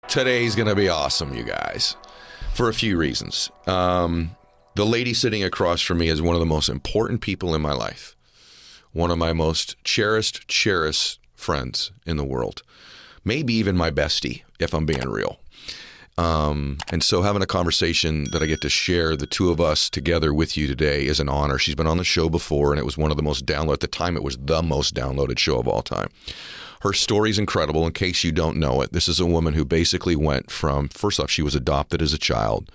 Today's going to be awesome, you guys, for a few reasons. The lady sitting across from me is one of the most important people in my life. One of my most cherished friends in the world. Maybe even my bestie, if I'm being real. And so having a conversation that I get to share the two of us together with you today is an honor. She's been on the show before, and it was one of the most downloaded. At the time, it was the most downloaded show of all time. Her story's incredible. In case you don't know it, this is a woman who basically went from, first off, she was adopted as a child,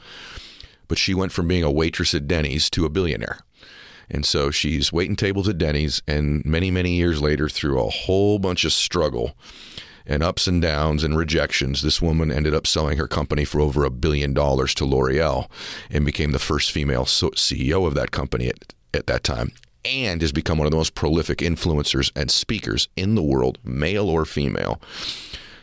but she went from being a waitress at Denny's to a billionaire. And so she's waiting tables at Denny's, and many, many years later, through a whole bunch of struggle and ups and downs and rejections, this woman ended up selling her company for over $1 billion to L'Oreal and became the first female CEO of that company at that time, and has become one of the most prolific influencers and speakers in the world, male or female.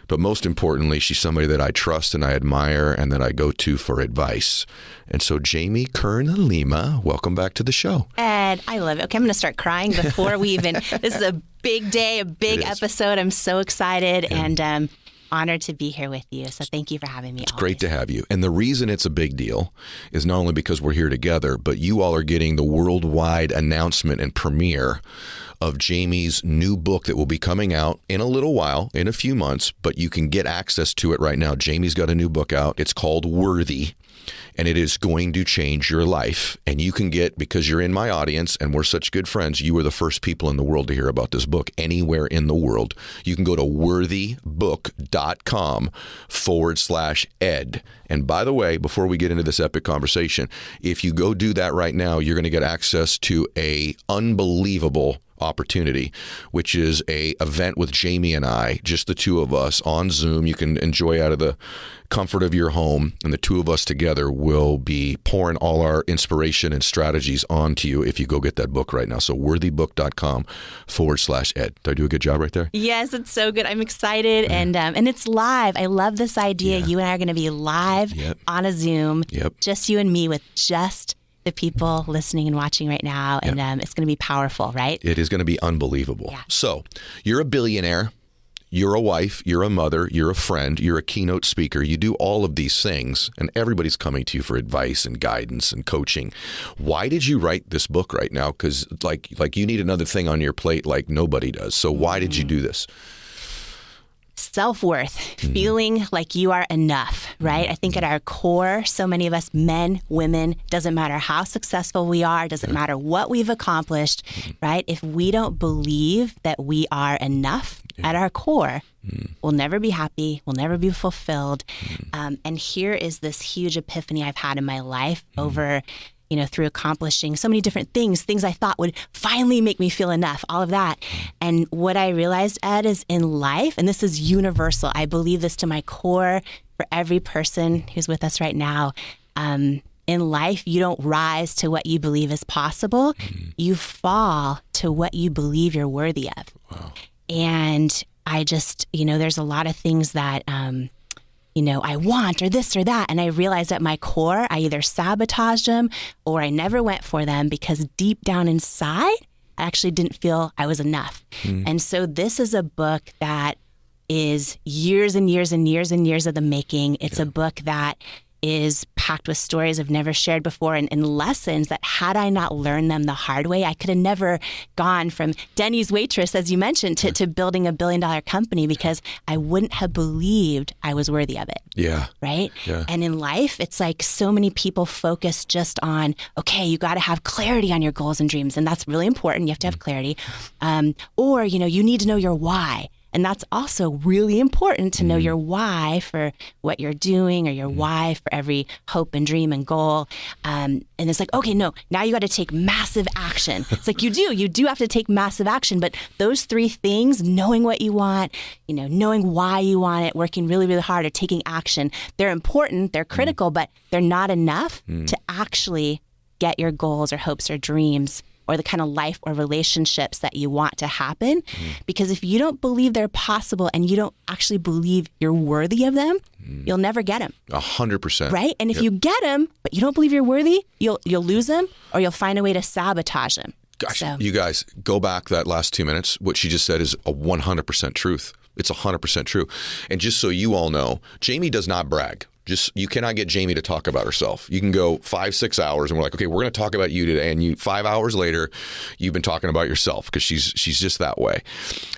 But most importantly, she's somebody that I trust and I admire and that I go to for advice. And so Jamie Kern Lima, welcome back to the show. Ed, I love it. Okay, I'm going to start crying before we even, this is a big day, a big episode. I'm so excited and honored to be here with you. So thank you for having me. It's great to have you. And the reason it's a big deal is not only because we're here together, but you all are getting the worldwide announcement and premiere of Jamie's new book that will be coming out in a little while, in a few months, but you can get access to it right now. Jamie's got a new book out. It's called Worthy, and it is going to change your life. And you can get, because you're in my audience and we're such good friends, you were the first people in the world to hear about this book anywhere in the world. You can go to worthybook.com/Ed. And by the way, before we get into this epic conversation, if you go do that right now, you're going to get access to a unbelievable opportunity, which is a event with Jamie and I, just the two of us on Zoom. You can enjoy out of the comfort of your home, and the two of us together will be pouring all our inspiration and strategies onto you if you go get that book right now. So worthybook.com/Ed. Did I do a good job right there? Yes, it's so good. I'm excited, and it's live. I love this idea. Yeah. You and I are going to be live on a Zoom, just you and me with just the people listening and watching right now, and it's going to be powerful, right? It is going to be unbelievable. Yeah. So you're a billionaire, you're a wife, you're a mother, you're a friend, you're a keynote speaker. You do all of these things, and everybody's coming to you for advice and guidance and coaching. Why did you write this book right now? Because like you need another thing on your plate like nobody does. So why did you do this? Self-worth, feeling like you are enough, right? I think at our core, so many of us, men, women, doesn't matter how successful we are, doesn't matter what we've accomplished, right? If we don't believe that we are enough at our core, we'll never be happy, we'll never be fulfilled. And here is this huge epiphany I've had in my life over through accomplishing so many different things I thought would finally make me feel enough, all of that. And what I realized, Ed, is in life, and this is universal, I believe this to my core for every person who's with us right now, in life, you don't rise to what you believe is possible. You fall to what you believe you're worthy of. Wow. And I just, there's a lot of things that, I want or this or that. And I realized at my core, I either sabotaged them or I never went for them because deep down inside, I actually didn't feel I was enough. And so this is a book that is years and years and years and years of the making. It's a book that is packed with stories I've never shared before and lessons that had I not learned them the hard way, I could have never gone from Denny's waitress, as you mentioned, to building $1 billion company because I wouldn't have believed I was worthy of it. Yeah. Right? Yeah. And in life, it's like so many people focus just on, okay, you got to have clarity on your goals and dreams. And that's really important. You have to have clarity. Or, you need to know your why. And that's also really important to know your why for what you're doing or your why for every hope and dream and goal. And it's like, okay, no, now you got to take massive action. It's like you do have to take massive action. But those three things, knowing what you want, knowing why you want it, working really, really hard or taking action, they're important, they're critical, but they're not enough to actually get your goals or hopes or dreams or the kind of life or relationships that you want to happen. Because if you don't believe they're possible and you don't actually believe you're worthy of them, you'll never get them. 100%. Right? And if you get them, but you don't believe you're worthy, you'll lose them or you'll find a way to sabotage them. Gosh, you guys, go back that last 2 minutes. What she just said is a 100% truth. It's 100% true. And just so you all know, Jamie does not brag. You cannot get Jamie to talk about herself. You can go 5-6 hours and we're like, okay, we're going to talk about you today. And 5 hours later, you've been talking about yourself because she's just that way.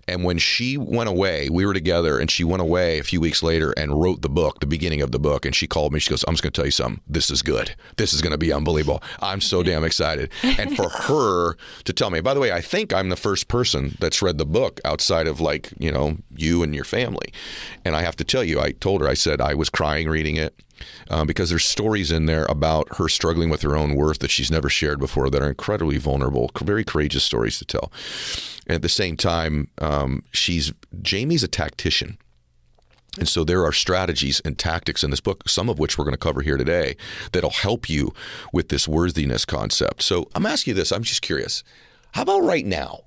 And when she went away, we were together and she went away a few weeks later and wrote the book, the beginning of the book. And she called me. She goes, I'm just going to tell you something. This is good. This is going to be unbelievable. I'm so damn excited. And for her to tell me, by the way, I think I'm the first person that's read the book outside of like, you and your family. And I have to tell you, I told her, I said I was crying reading it. Because there's stories in there about her struggling with her own worth that she's never shared before that are incredibly vulnerable, very courageous stories to tell. And at the same time, Jamie's a tactician. And so there are strategies and tactics in this book, some of which we're going to cover here today, that'll help you with this worthiness concept. So I'm asking you this. I'm just curious. How about right now?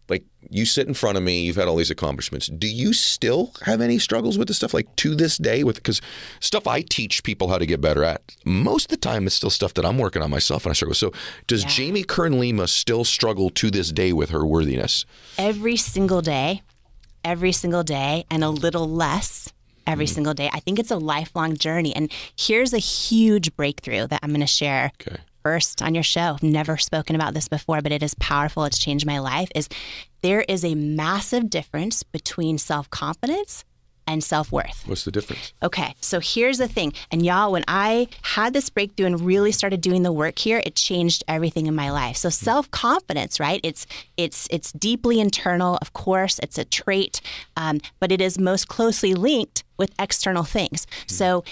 Like you sit in front of me, you've had all these accomplishments. Do you still have any struggles with this stuff like to this day? Because stuff I teach people how to get better at, most of the time it's still stuff that I'm working on myself and I struggle. So does Jamie Kern-Lima still struggle to this day with her worthiness? Every single day, and a little less every single day. I think it's a lifelong journey. And here's a huge breakthrough that I'm going to share. Okay. First on your show. I've never spoken about this before, but it is powerful. It's changed my life. There is a massive difference between self-confidence and self-worth. What's the difference? Okay, so here's the thing. And y'all, when I had this breakthrough and really started doing the work here, it changed everything in my life. So self-confidence, right? It's deeply internal, of course. It's a trait, but it is most closely linked with external things. So,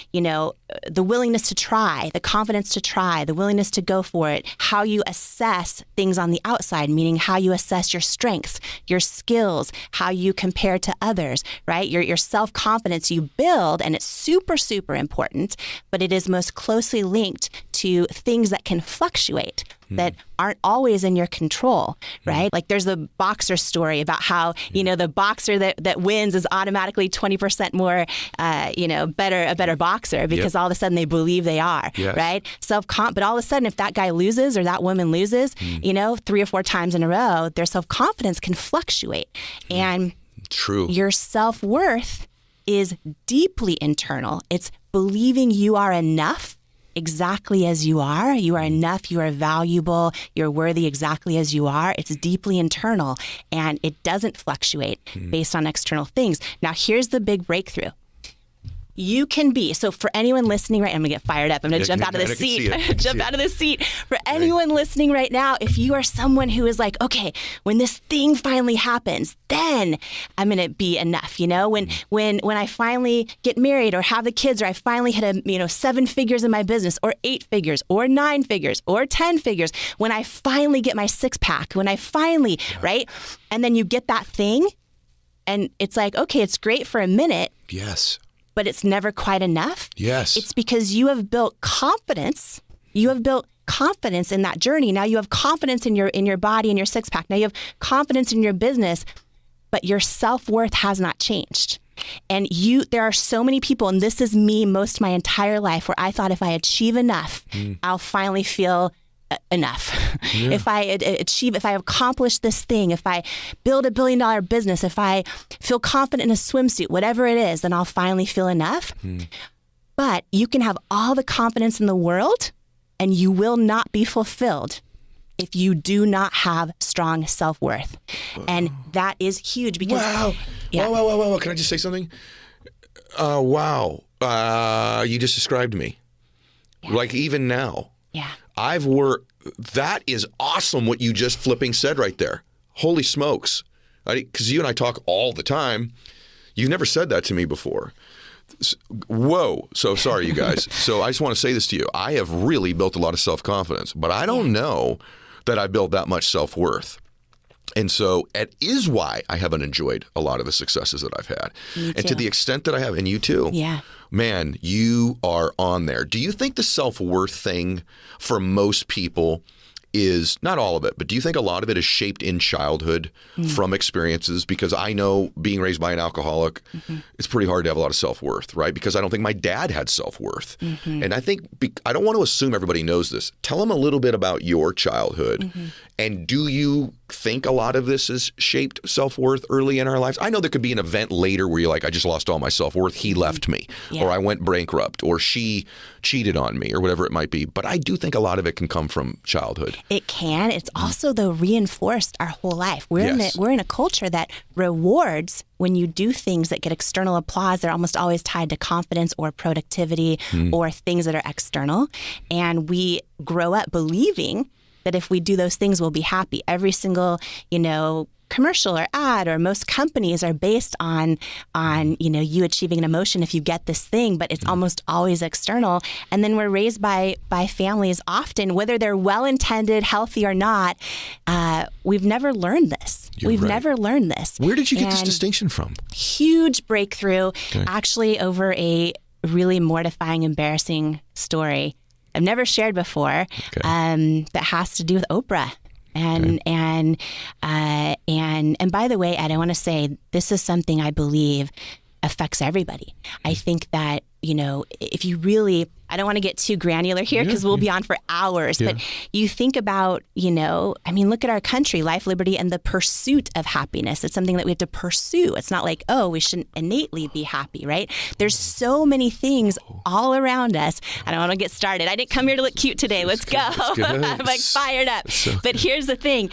the willingness to try, the confidence to try, the willingness to go for it, how you assess things on the outside, meaning how you assess your strengths, your skills, how you compare to others, right? Your self-confidence you build, and it's super, super important, but it is most closely linked to things that can fluctuate, that aren't always in your control, right? Like there's a boxer story about how, the boxer that wins is automatically 20% more, a better boxer because all of a sudden they believe they are, right? But all of a sudden if that guy loses or that woman loses, 3 or 4 times in a row, their self-confidence can fluctuate. And true. Your self-worth is deeply internal. It's believing you are enough exactly as you are. You are enough. You are valuable. You're worthy exactly as you are. It's deeply internal and it doesn't fluctuate based on external things. Now, here's the big breakthrough. You can be, so for anyone listening, right, I'm going to get fired up. I'm going to jump out of the seat. Out of the seat. For anyone listening right now, if you are someone who is like, okay, when this thing finally happens, then I'm going to be enough. When I finally get married or have the kids, or I finally hit 7 figures in my business, or 8 figures, or 9 figures, or 10 figures, when I finally get my 6-pack, when I finally, right? And then you get that thing and it's like, okay, it's great for a minute. Yes. But it's never quite enough. Yes. It's because you have built confidence. You have built confidence in that journey. Now you have confidence in your body and your 6-pack. Now you have confidence in your business, but your self-worth has not changed. And there are so many people, and this is me most of my entire life, where I thought if I achieve enough, I'll finally feel enough. Yeah. If I accomplish this thing, if I build $1 billion business, if I feel confident in a swimsuit, whatever it is, then I'll finally feel enough. But you can have all the confidence in the world and you will not be fulfilled if you do not have strong self-worth. And that is huge because... Wow. Yeah. Wow. Can I just say something? Wow. You just described me. Yeah. Like even now. Yeah. I've worked, that is awesome what you just flipping said right there. Holy smokes. Because you and I talk all the time. You've never said that to me before. Whoa. So sorry, you guys. So I just want to say this to you. I have really built a lot of self-confidence, but I don't know that I built that much self-worth. And so it is why I haven't enjoyed a lot of the successes that I've had. And to the extent that I have, and you too. Yeah. Man, you are on there. Do you think the self-worth thing for most people is, not all of it, but do you think a lot of it is shaped in childhood from experiences? Because I know being raised by an alcoholic, it's pretty hard to have a lot of self-worth, right? Because I don't think my dad had self-worth. And I think, I don't want to assume everybody knows this. Tell them a little bit about your childhood. And do you think a lot of this has shaped self-worth early in our lives? I know there could be an event later where you're like, I just lost all my self-worth. He left me, or I went bankrupt, or she cheated on me, or whatever it might be. But I do think a lot of it can come from childhood. It can. It's also, though, reinforced our whole life. We're in a culture that rewards when you do things that get external applause. They're almost always tied to confidence or productivity or things that are external. And we grow up believing that if we do those things, we'll be happy. Every single, commercial or ad or most companies are based on you achieving an emotion if you get this thing, but it's almost always external. And then we're raised by families often, whether they're well-intended, healthy or not. We've never learned this. We've never learned this. Where did you get this distinction from? Huge breakthrough, actually, over a really mortifying, embarrassing story I've never shared before, that has to do with Oprah. And by the way, Ed, I want to say this is something I believe affects everybody. I think that, if you really, I don't want to get too granular here because we'll be on for hours, but you think about, look at our country, life, liberty, and the pursuit of happiness. It's something that we have to pursue. It's not like, we shouldn't innately be happy, right? There's so many things all around us. I don't want to get started. I didn't come here to look cute today. Let's go. I'm like fired up. But here's the thing.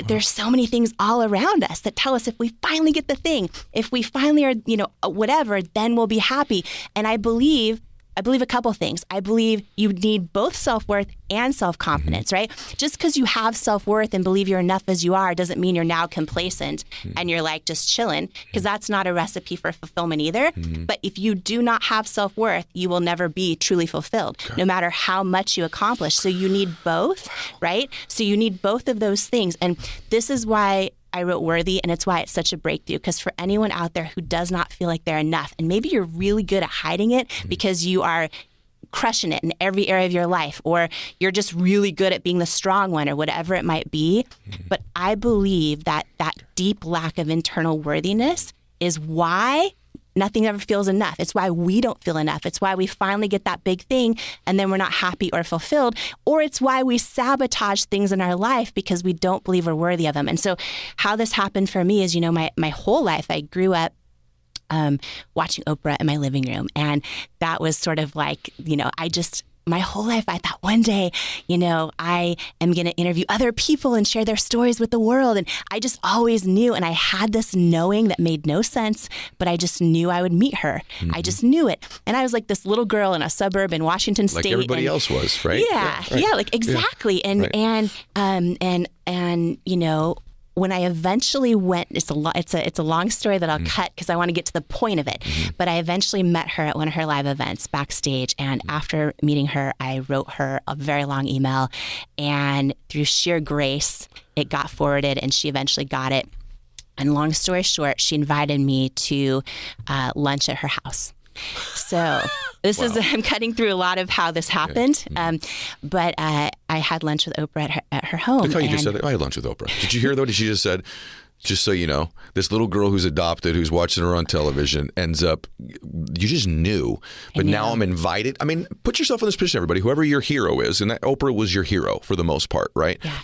There's so many things all around us that tell us if we finally get the thing, if we finally are, whatever, then we'll be happy. And I believe a couple things. I believe you need both self-worth and self-confidence, right? Just because you have self-worth and believe you're enough as you are doesn't mean you're now complacent and you're like just chilling, because that's not a recipe for fulfillment either. But if you do not have self-worth, you will never be truly fulfilled, no matter how much you accomplish. So you need both, right? So you need both of those things. And this is why I wrote Worthy, and it's why it's such a breakthrough, because for anyone out there who does not feel like they're enough, and maybe you're really good at hiding it because you are crushing it in every area of your life, or you're just really good at being the strong one, or whatever it might be. But I believe that deep lack of internal worthiness is why nothing ever feels enough. It's why we don't feel enough. It's why we finally get that big thing and then we're not happy or fulfilled. Or it's why we sabotage things in our life because we don't believe we're worthy of them. And so how this happened for me is, my whole life, I grew up watching Oprah in my living room. And that was sort of like, my whole life, I thought one day, I am going to interview other people and share their stories with the world. And I just always knew. And I had this knowing that made no sense, but I just knew I would meet her. I just knew it. And I was like this little girl in a suburb in Washington State. Like everybody else was, right? Yeah, like exactly. Yeah. And when I eventually went, it's a long story that I'll cut because I want to get to the point of it. But I eventually met her at one of her live events backstage. And after meeting her, I wrote her a very long email. And through sheer grace, it got forwarded and she eventually got it. And long story short, she invited me to lunch at her house. So this is, I'm cutting through a lot of how this happened. But I had lunch with Oprah at her home. Look how you just said that. I had lunch with Oprah. Did you hear though? Did she just said, just so you know, this little girl who's adopted, who's watching her on television, ends up, you just knew, but now I'm invited. I mean, put yourself in this position, everybody, whoever your hero is, and that Oprah was your hero for the most part, right? Yeah.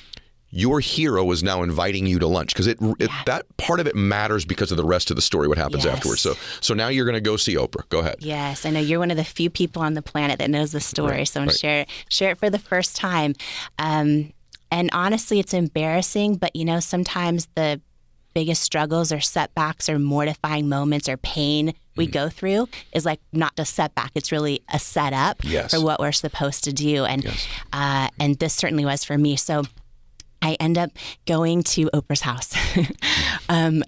Your hero is now inviting you to lunch because that part of it matters because of the rest of the story, what happens afterwards. So now you're going to go see Oprah. Go ahead. Yes, I know you're one of the few people on the planet that knows the story. So I'm share it for the first time. And honestly, it's embarrassing, but sometimes the biggest struggles or setbacks or mortifying moments or pain we go through is like not a setback. It's really a setup for what we're supposed to do. And this certainly was for me. So I end up going to Oprah's house,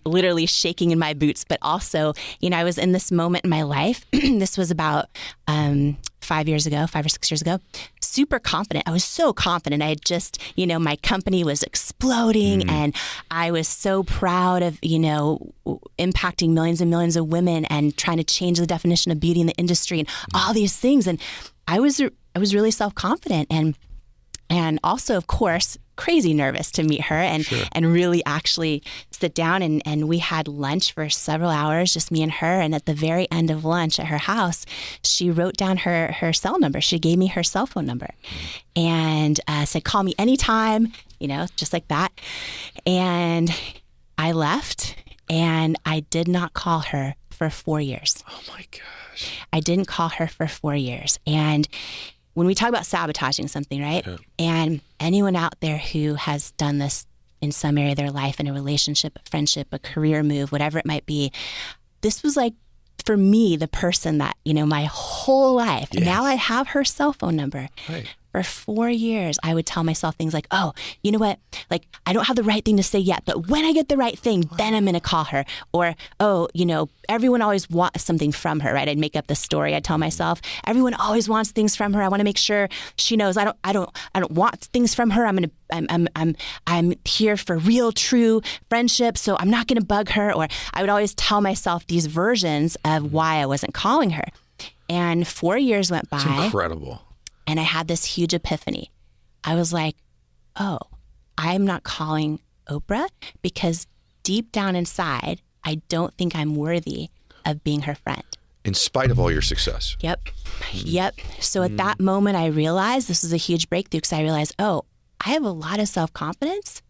literally shaking in my boots. But also, I was in this moment in my life. This was about 5 or 6 years ago. Super confident. I was so confident. I had just, my company was exploding and I was so proud of, impacting millions and millions of women and trying to change the definition of beauty in the industry and all these things. And I was really self-confident. And And also, of course, crazy nervous to meet her and really actually sit down. And we had lunch for several hours, just me and her. And at the very end of lunch at her house, she wrote down her cell number. She gave me her cell phone number and said, call me anytime, just like that. And I left and I did not call her for 4 years. Oh my gosh. I didn't call her for 4 years. And when we talk about sabotaging something, right? Yeah. And anyone out there who has done this in some area of their life, in a relationship, a friendship, a career move, whatever it might be, this was like, for me, the person that, my whole life, yes. Now I have her cell phone number. Right. For 4 years, I would tell myself things like, oh, you know what? Like, I don't have the right thing to say yet, but when I get the right thing, then I'm going to call her. Or, oh, everyone always wants something from her, right? I'd make up the story. I'd tell myself, everyone always wants things from her. I want to make sure she knows I don't want things from her. I'm here for real, true friendship. So I'm not going to bug her. Or I would always tell myself these versions of why I wasn't calling her. And 4 years went by. It's incredible. And I had this huge epiphany. I was like, oh, I'm not calling Oprah because deep down inside, I don't think I'm worthy of being her friend. In spite of all your success. Yep. So at that moment, I realized this was a huge breakthrough because I realized, oh, I have a lot of self-confidence,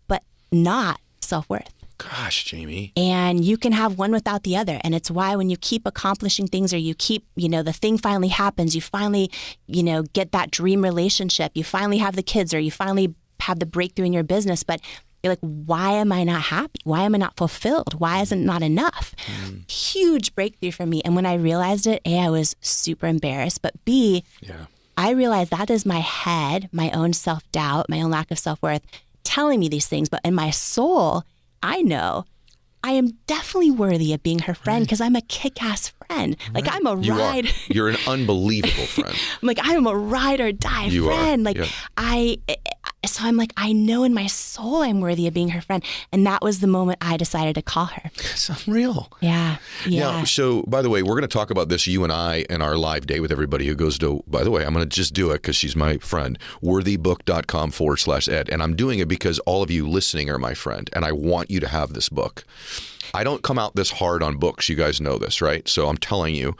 but not self-worth. Gosh, Jamie. And you can have one without the other. And it's why when you keep accomplishing things or you keep, the thing finally happens, you finally, get that dream relationship, you finally have the kids or you finally have the breakthrough in your business. But you're like, why am I not happy? Why am I not fulfilled? Why isn't it not enough? Huge breakthrough for me. And when I realized it, A, I was super embarrassed, but B, I realized that is my head, my own self-doubt, my own lack of self-worth telling me these things. But in my soul, I know I am definitely worthy of being her friend because I'm a kick-ass friend. Like I'm a ride. You're an unbelievable friend. I'm like, I'm a ride or die friend. Like so I'm like, I know in my soul I'm worthy of being her friend. And that was the moment I decided to call her. It's unreal. Yeah. Now, so by the way, we're going to talk about this, you and I, in our live day with everybody who goes to, by the way, I'm going to just do it because she's my friend, worthybook.com/Ed. And I'm doing it because all of you listening are my friend. And I want you to have this book. I don't come out this hard on books. You guys know this, right? So I'm telling you,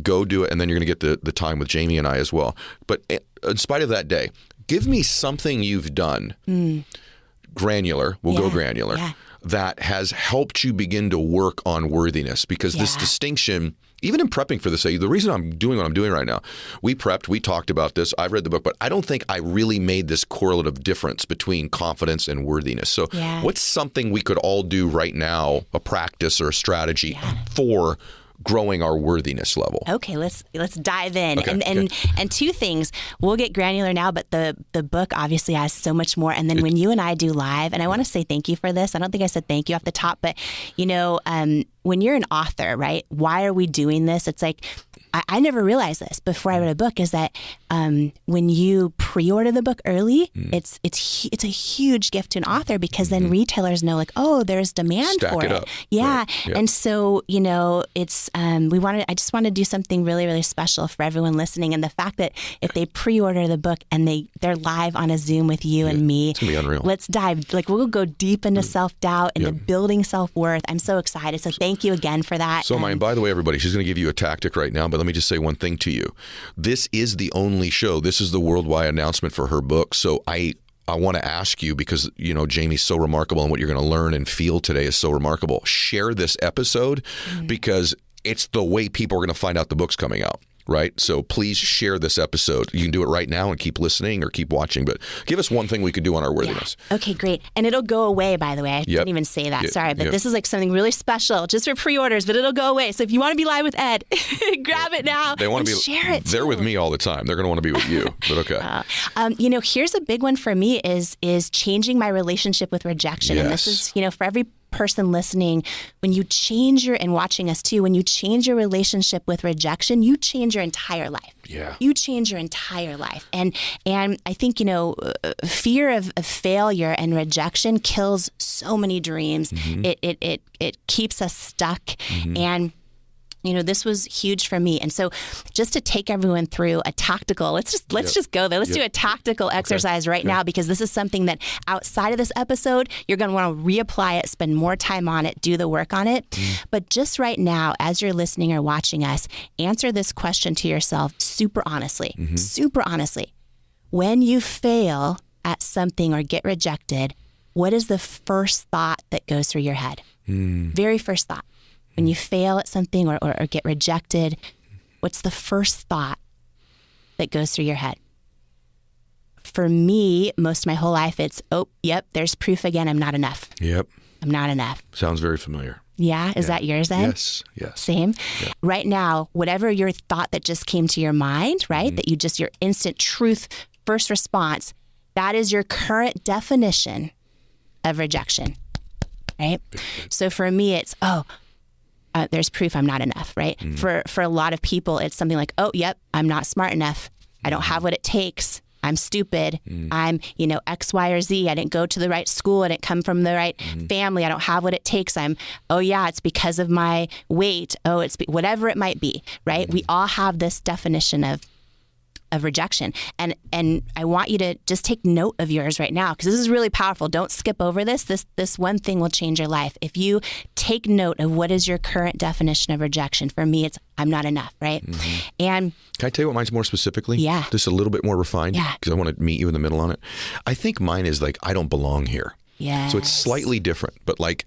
go do it. And then you're going to get the time with Jamie and I as well. But in spite of that day, give me something you've done, granular, go granular, that has helped you begin to work on worthiness. Because this distinction, even in prepping for this, the reason I'm doing what I'm doing right now, we prepped, we talked about this, I've read the book, but I don't think I really made this correlative difference between confidence and worthiness. So what's something we could all do right now, a practice or a strategy for growing our worthiness level? Okay, let's dive in. Okay, and two things. We'll get granular now, but the book obviously has so much more. And then when you and I do live, and I want to say thank you for this. I don't think I said thank you off the top, but when you're an author, right? Why are we doing this? It's like I never realized this before I wrote a book, is that when you pre-order the book early, it's a huge gift to an author, because then retailers know, like, oh, there's demand for it. Yeah. Right. And so, it's I just want to do something really, really special for everyone listening. And the fact that if they pre-order the book and they're live on a Zoom with you and me, it's gonna be unreal. Let's dive, we'll go deep into self-doubt, into building self-worth. I'm so excited. So thank you again for that. So, by the way, everybody, she's going to give you a tactic right now, but let me just say one thing to you. This is the only show. This is the worldwide announcement for her book. So I want to ask you, because, Jamie's so remarkable, and what you're going to learn and feel today is so remarkable. Share this episode because it's the way people are going to find out the book's coming out. Right? So please share this episode. You can do it right now and keep listening or keep watching, but give us one thing we could do on our worthiness. Yeah. Okay, great. And it'll go away, by the way. I didn't even say that. Sorry, but this is like something really special just for pre-orders, but it'll go away. So if you want to be live with Ed, grab it now. They want to share it. They're with me all the time. They're going to want to be with you, but okay. Here's a big one for me is changing my relationship with rejection. And this is, for every person listening, when you change and watching us too, when you change your relationship with rejection, you change your entire life. Yeah. You change your entire life. And I think, fear of failure and rejection kills so many dreams. It keeps us stuck. And This was huge for me. And so just to take everyone through a tactical, let's just go there. Let's do a tactical exercise right now, because this is something that outside of this episode, you're going to want to reapply it, spend more time on it, do the work on it. But just right now, as you're listening or watching us, answer this question to yourself super honestly, super honestly. When you fail at something or get rejected, what is the first thought that goes through your head? Very first thought. When you fail at something or get rejected, what's the first thought that goes through your head? For me, most of my whole life, it's, oh, yep, there's proof again. I'm not enough. Yep. I'm not enough. Sounds very familiar. Yeah? Is that yours then? Yes. Same? Yeah. Right now, whatever your thought that just came to your mind, right? That your instant truth first response, that is your current definition of rejection, right? So for me, it's, there's proof I'm not enough, right? For a lot of people, it's something like, oh, yep, I'm not smart enough. I don't have what it takes. I'm stupid. I'm, X, Y, or Z. I didn't go to the right school. I didn't come from the right family. I don't have what it takes. It's because of my weight. Oh, it's whatever it might be, right? We all have this definition of rejection. And I want you to just take note of yours right now, because this is really powerful. Don't skip over this. This one thing will change your life. If you take note of what is your current definition of rejection, for me, it's I'm not enough, right? And can I tell you what mine's more specifically? Yeah. Just a little bit more refined? Yeah. Because I want to meet you in the middle on it. I think mine is like, I don't belong here. Yes. So it's slightly different, but like,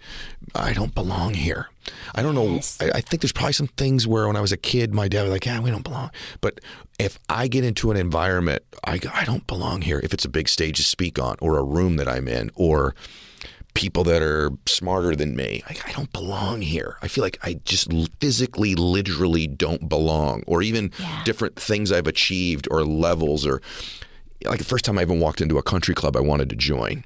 I don't belong here. I don't know. I think there's probably some things where when I was a kid, my dad was like, we don't belong. But if I get into an environment, I don't belong here. If it's a big stage to speak on, or a room that I'm in, or people that are smarter than me, I don't belong here. I feel like I just physically, literally don't belong. Or even different things I've achieved, or levels, or like the first time I even walked into a country club I wanted to join.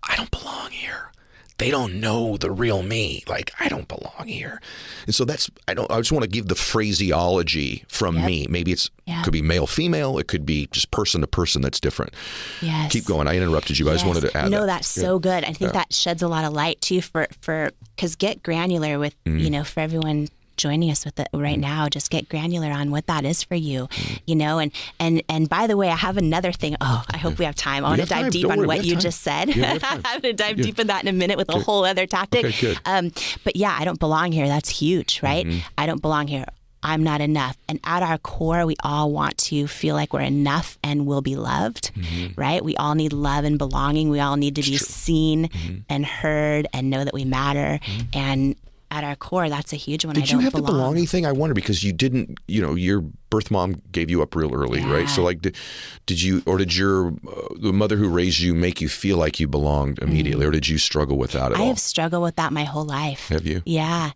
I don't belong here. They don't know the real me. Like, I don't belong here. And so I just want to give the phraseology from me. Maybe could be male, female. It could be just person to person that's different. Yes. Keep going. I interrupted you. I just wanted to add that. No, that's so good. I think that sheds a lot of light too because get granular with, for everyone joining us with it right now, just get granular on what that is for you, and by the way, I have another thing. I hope we have time. I want to dive deep on what you just said. I'm going to dive deep in that in a minute with a whole other tactic. Okay, good. But I don't belong here. That's huge, right? I don't belong here. I'm not enough. And at our core, we all want to feel like we're enough and will be loved, right? We all need love and belonging. We all need to be seen and heard and know that we matter. And at our core, that's a huge one. Did you have the belonging thing? I wonder, because you didn't, your birth mom gave you up real early, right? So like, did your the mother who raised you make you feel like you belonged immediately, or did you struggle with that at all? I have struggled with that my whole life. Have you? Yeah.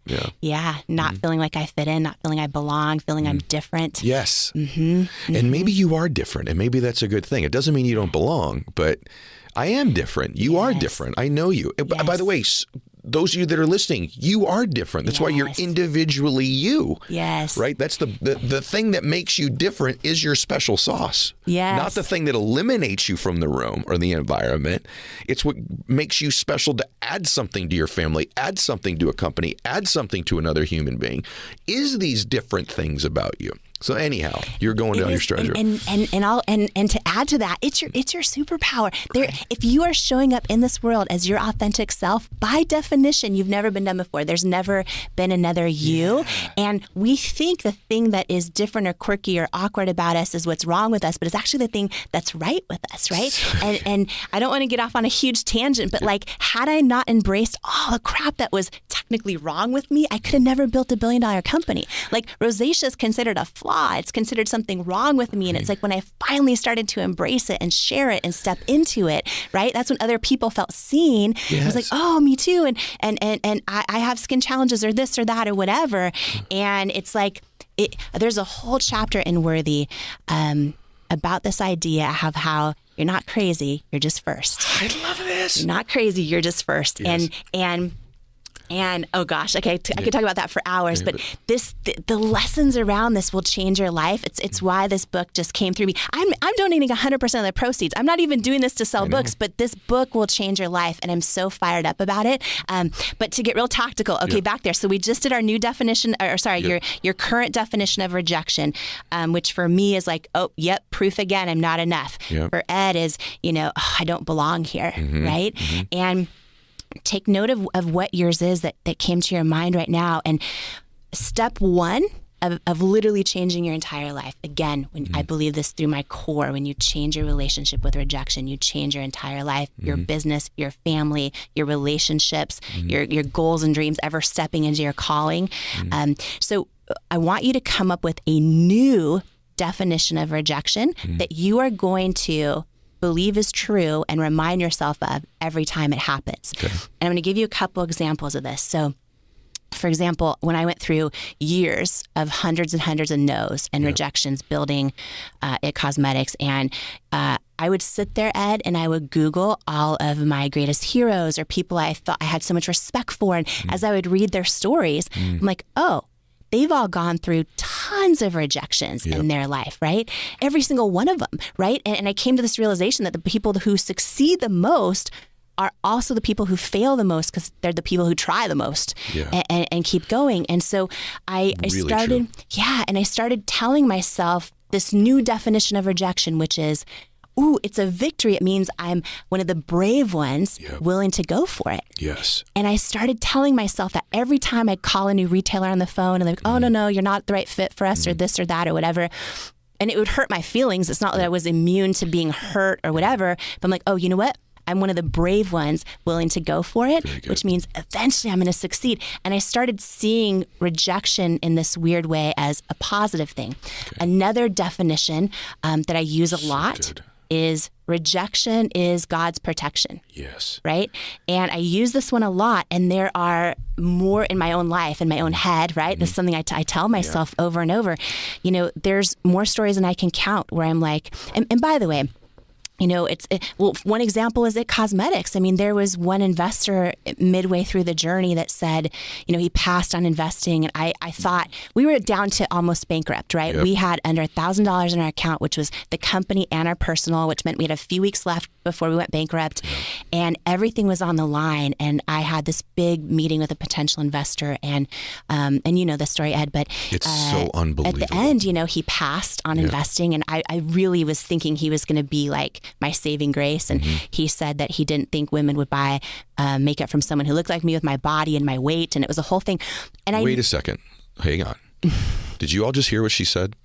Not feeling like I fit in, not feeling I belong, feeling I'm different. Yes. And maybe you are different, and maybe that's a good thing. It doesn't mean you don't belong, but I am different. You are different. I know you. By the way, those of you that are listening, you are different. That's why you're individually you. Yes. Right? That's the thing that makes you different is your special sauce. Yes. Not the thing that eliminates you from the room or the environment. It's what makes you special to add something to your family, add something to a company, add something to another human being. Is these different things about you? So anyhow, you're going down your treasure. And to add to that, it's your superpower. If you are showing up in this world as your authentic self, by definition, you've never been done before. There's never been another you. Yeah. And we think the thing that is different or quirky or awkward about us is what's wrong with us, but it's actually the thing that's right with us, right? And I don't want to get off on a huge tangent, but like, had I not embraced all the crap that was technically wrong with me, I could have never built a $1 billion company. Like, rosacea is considered a flaw. It's considered something wrong with me. And it's like when I finally started to embrace it and share it and step into it, right? That's when other people felt seen. Yes. I was like, oh, me too. And I have skin challenges or this or that or whatever. And it's like, there's a whole chapter in Worthy about this idea of how you're not crazy, you're just first. I love this. You're not crazy, you're just first. Yes. And And oh gosh, okay, I could talk about that for hours, Yeah, but the lessons around this will change your life. It's why this book just came through me. I'm donating 100% of the proceeds. I'm not even doing this to sell books, but this book will change your life, and I'm so fired up about it. But to get real tactical, okay, back there. So we just did our new definition, your current definition of rejection, which for me is like, oh, yep, proof again, I'm not enough. Yep. For Ed is, I don't belong here, right? And take note of what yours is that came to your mind right now. And step one of literally changing your entire life. Again, when I believe this through my core, when you change your relationship with rejection, you change your entire life, your business, your family, your relationships, your goals and dreams, ever stepping into your calling. So I want you to come up with a new definition of rejection that you are going to believe is true and remind yourself of every time it happens. Okay. And I'm going to give you a couple examples of this. So, for example, when I went through years of hundreds and hundreds of no's and rejections building It Cosmetics, and I would sit there, Ed, and I would Google all of my greatest heroes or people I thought I had so much respect for. And as I would read their stories, I'm like, oh, they've all gone through tons of rejections in their life, right? Every single one of them, right? And I came to this realization that the people who succeed the most are also the people who fail the most, because they're the people who try the most and keep going. And so I started telling myself this new definition of rejection, which is, ooh, it's a victory. It means I'm one of the brave ones willing to go for it. Yes. And I started telling myself that every time I'd call a new retailer on the phone and they're like, oh, no, you're not the right fit for us or this or that or whatever. And it would hurt my feelings. It's not that I was immune to being hurt or whatever, but I'm like, oh, you know what? I'm one of the brave ones willing to go for it, which means eventually I'm going to succeed. And I started seeing rejection in this weird way as a positive thing. Okay. Another definition that I use a lot is rejection is God's protection. Yes. Right? And I use this one a lot, and there are more in my own life, in my own head, right? This is something I tell myself over and over. There's more stories than I can count where I'm like, and by the way, one example is It Cosmetics. I mean, there was one investor midway through the journey that said, he passed on investing. And I thought we were down to almost bankrupt, right? Yep. We had under $1,000 in our account, which was the company and our personal, which meant we had a few weeks left before we went bankrupt. Yep. And everything was on the line. And I had this big meeting with a potential investor. And you know the story, Ed, but it's so unbelievable. At the end, he passed on investing. And I really was thinking he was going to be like my saving grace. And he said that he didn't think women would buy makeup from someone who looked like me with my body and my weight. And it was a whole thing. And Wait a second. Hang on. Did you all just hear what she said?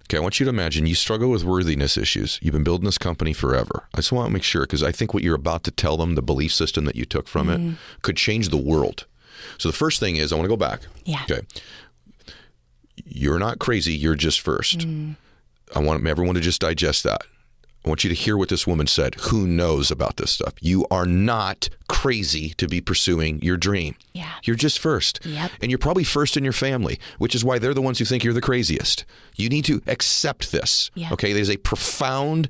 Okay, I want you to imagine you struggle with worthiness issues. You've been building this company forever. I just want to make sure, because I think what you're about to tell them, the belief system that you took from it, could change the world. So the first thing is, I want to go back. Yeah. Okay. You're not crazy. You're just first. I want everyone to just digest that. I want you to hear what this woman said. Who knows about this stuff? You are not crazy to be pursuing your dream. Yeah. You're just first. Yep. And you're probably first in your family, which is why they're the ones who think you're the craziest. You need to accept this. Yeah. Okay. There's a profound,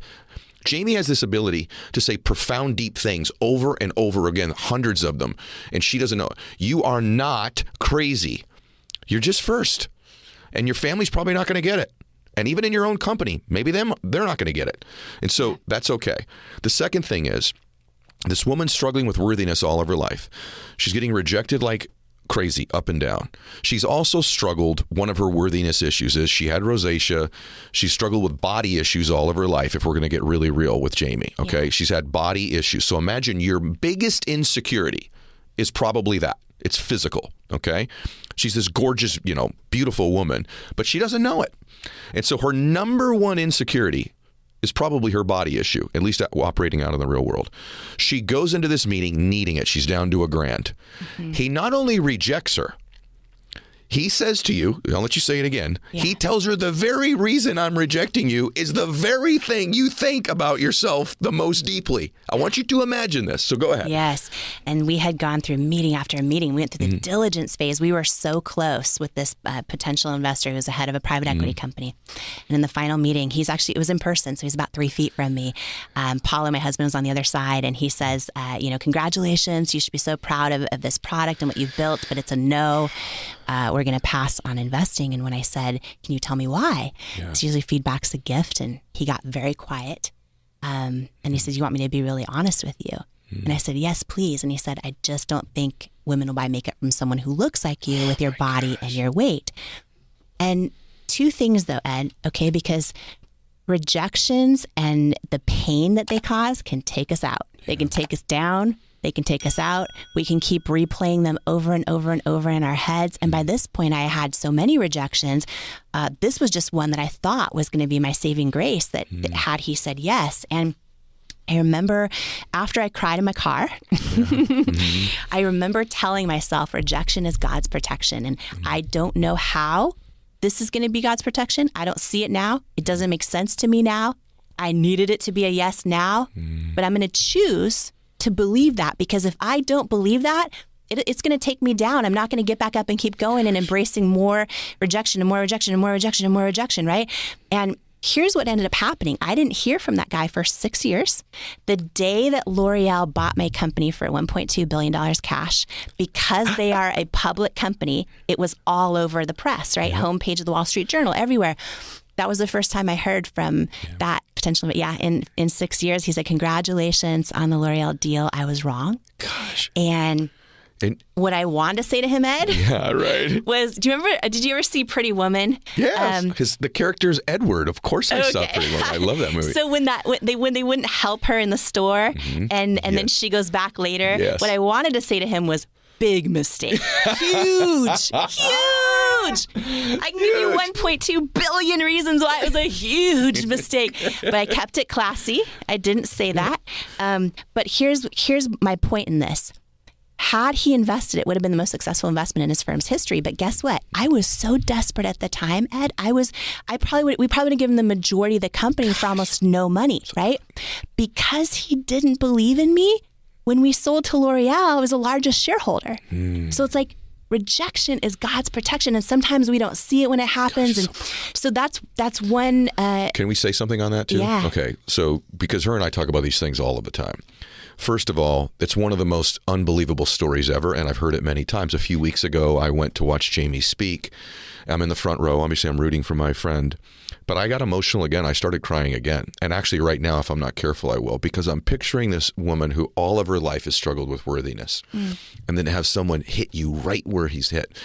Jamie has this ability to say profound, deep things over and over again, hundreds of them. And she doesn't know. You are not crazy. You're just first. And your family's probably not going to get it. And even in your own company, maybe they're not going to get it. And so that's okay. The second thing is, this woman's struggling with worthiness all of her life. She's getting rejected like crazy, up and down. She's also struggled, one of her worthiness issues is she had rosacea. She struggled with body issues all of her life, if we're going to get really real with Jamie, okay? Yeah. She's had body issues. So imagine your biggest insecurity is probably that. It's physical, okay? She's this gorgeous, beautiful woman, but she doesn't know it. And so her number one insecurity is probably her body issue, at least operating out in the real world. She goes into this meeting needing it. She's down to $1,000. He not only rejects her, He says to you, I'll let you say it again. Yeah. He tells her the very reason I'm rejecting you is the very thing you think about yourself the most deeply. I want you to imagine this. So go ahead. Yes. And we had gone through meeting after meeting. We went through the diligence phase. We were so close with this potential investor who was the head of a private equity company. And in the final meeting, it was in person. So he's about 3 feet from me. Paula, my husband, was on the other side. And he says, congratulations. You should be so proud of this product and what you've built, but it's a no. We're going to pass on investing. And when I said, can you tell me why? Yeah. It's usually feedback's a gift. And he got very quiet. And he says, you want me to be really honest with you? And I said, yes, please. And he said, I just don't think women will buy makeup from someone who looks like you with your body and your weight. And 2 things though, Ed, okay, because rejections and the pain that they cause can take us out. They can take us down. They can take us out. We can keep replaying them over and over and over in our heads. And by this point, I had so many rejections. This was just one that I thought was going to be my saving grace that had he said yes. And I remember after I cried in my car, I remember telling myself rejection is God's protection. And I don't know how this is going to be God's protection. I don't see it now. It doesn't make sense to me now. I needed it to be a yes now, but I'm going to choose to believe that, because if I don't believe that, it's going to take me down. I'm not going to get back up and keep going and embracing more rejection and more rejection and more rejection and more rejection, right? And here's what ended up happening. I didn't hear from that guy for 6 years. The day that L'Oreal bought my company for $1.2 billion cash, because they are a public company, it was all over the press, right? Homepage of the Wall Street Journal, everywhere. That was the first time I heard from that potential. In 6 years, he said, congratulations on the L'Oreal deal. I was wrong. Gosh. And what I wanted to say to him, Ed, was, did you ever see Pretty Woman? Yes, the character's Edward. Of course I saw Pretty Woman. I love that movie. So when they wouldn't help her in the store and then she goes back later, what I wanted to say to him was, big mistake. Huge. I can give you 1.2 billion reasons why it was a huge mistake, but I kept it classy. I didn't say that. But here's my point in this. Had he invested, it would have been the most successful investment in his firm's history. But guess what? I was so desperate at the time, Ed. We probably would have given the majority of the company for almost no money, right? Because he didn't believe in me. When we sold to L'Oreal, I was the largest shareholder. So it's like, rejection is God's protection, and sometimes we don't see it when it happens. And so that's one. Can we say something on that too? Yeah. Okay. So because her and I talk about these things all of the time. First of all, it's one of the most unbelievable stories ever, and I've heard it many times. A few weeks ago, I went to watch Jamie speak. I'm in the front row. Obviously, I'm rooting for my friend. But I got emotional again. I started crying again. And actually right now, if I'm not careful, I will, because I'm picturing this woman who all of her life has struggled with worthiness. And then to have someone hit you right where he's hit.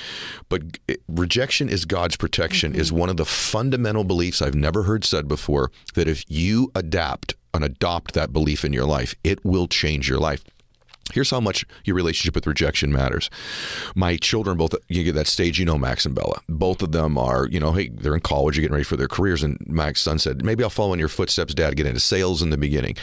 But rejection is God's protection is one of the fundamental beliefs I've never heard said before, that if you adapt and adopt that belief in your life, it will change your life. Here's how much your relationship with rejection matters. My children, both, you get that stage, Max and Bella. Both of them are, hey, they're in college, you're getting ready for their careers. And Max's son said, maybe I'll follow in your footsteps, Dad, get into sales in the beginning.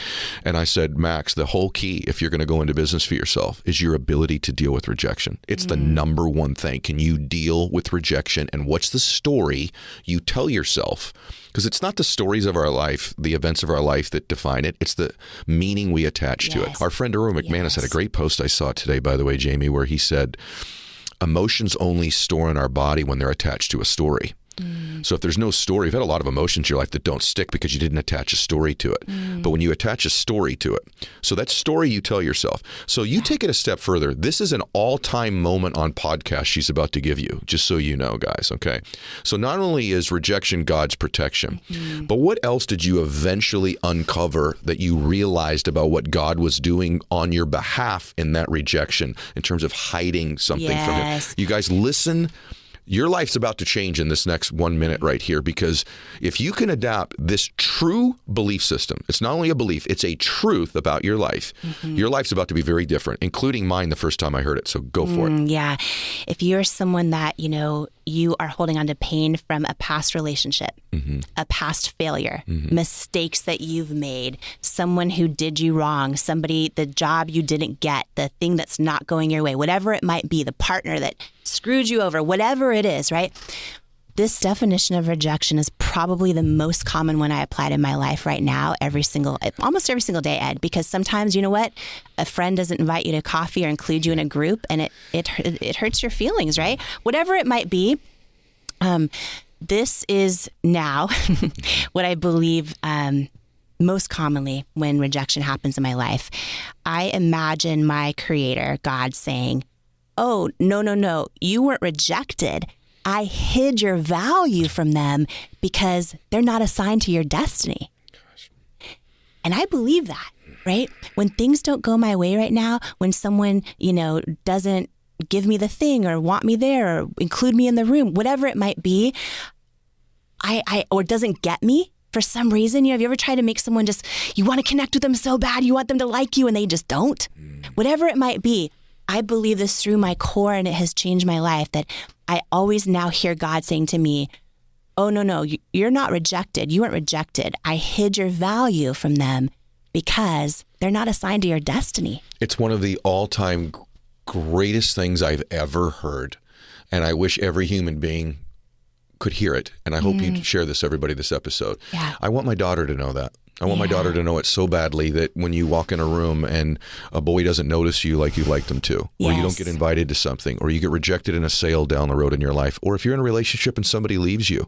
And I said, Max, the whole key, if you're going to go into business for yourself, is your ability to deal with rejection. It's the number one thing. Can you deal with rejection? And what's the story you tell yourself? Because it's not the stories of our life, the events of our life that define it. It's the meaning we attach to it. Our friend Earl McManus had a great post I saw today, by the way, Jamie, where he said, emotions only store in our body when they're attached to a story. So if there's no story, you've had a lot of emotions in your life that don't stick because you didn't attach a story to it. But when you attach a story to it, so that story you tell yourself. So you take it a step further. This is an all-time moment on podcast she's about to give you, just so you know, guys, okay? So not only is rejection God's protection, but what else did you eventually uncover that you realized about what God was doing on your behalf in that rejection in terms of hiding something from him? You guys listen. Your life's about to change in this next 1 minute right here, because if you can adapt this true belief system, it's not only a belief, it's a truth about your life. Your life's about to be very different, including mine the first time I heard it. So go for it. Yeah. If you're someone that, you are holding on to pain from a past relationship, a past failure, mistakes that you've made, someone who did you wrong, somebody, the job you didn't get, the thing that's not going your way, whatever it might be, the partner that screwed you over, whatever it is, right? This definition of rejection is probably the most common one I apply to my life right now, almost every single day, Ed, because sometimes, you know what? A friend doesn't invite you to coffee or include you in a group, and it hurts your feelings, right? Whatever it might be. This is now what I believe most commonly when rejection happens in my life. I imagine my creator, God, saying, oh, no, you weren't rejected. I hid your value from them because they're not assigned to your destiny. Gosh. And I believe that, right? When things don't go my way right now, when someone, doesn't give me the thing or want me there or include me in the room, whatever it might be, or doesn't get me for some reason. Have you ever tried to make someone you want to connect with them so bad, you want them to like you and they just don't? Whatever it might be, I believe this through my core, and it has changed my life, that I always now hear God saying to me, oh, no, you're not rejected. You weren't rejected. I hid your value from them because they're not assigned to your destiny. It's one of the all-time greatest things I've ever heard. And I wish every human being could hear it. And I hope you share this, everybody, this episode. Yeah. I want my daughter to know that. I want my daughter to know it so badly that when you walk in a room and a boy doesn't notice you like you'd like them to, or you don't get invited to something, or you get rejected in a sale down the road in your life, or if you're in a relationship and somebody leaves you,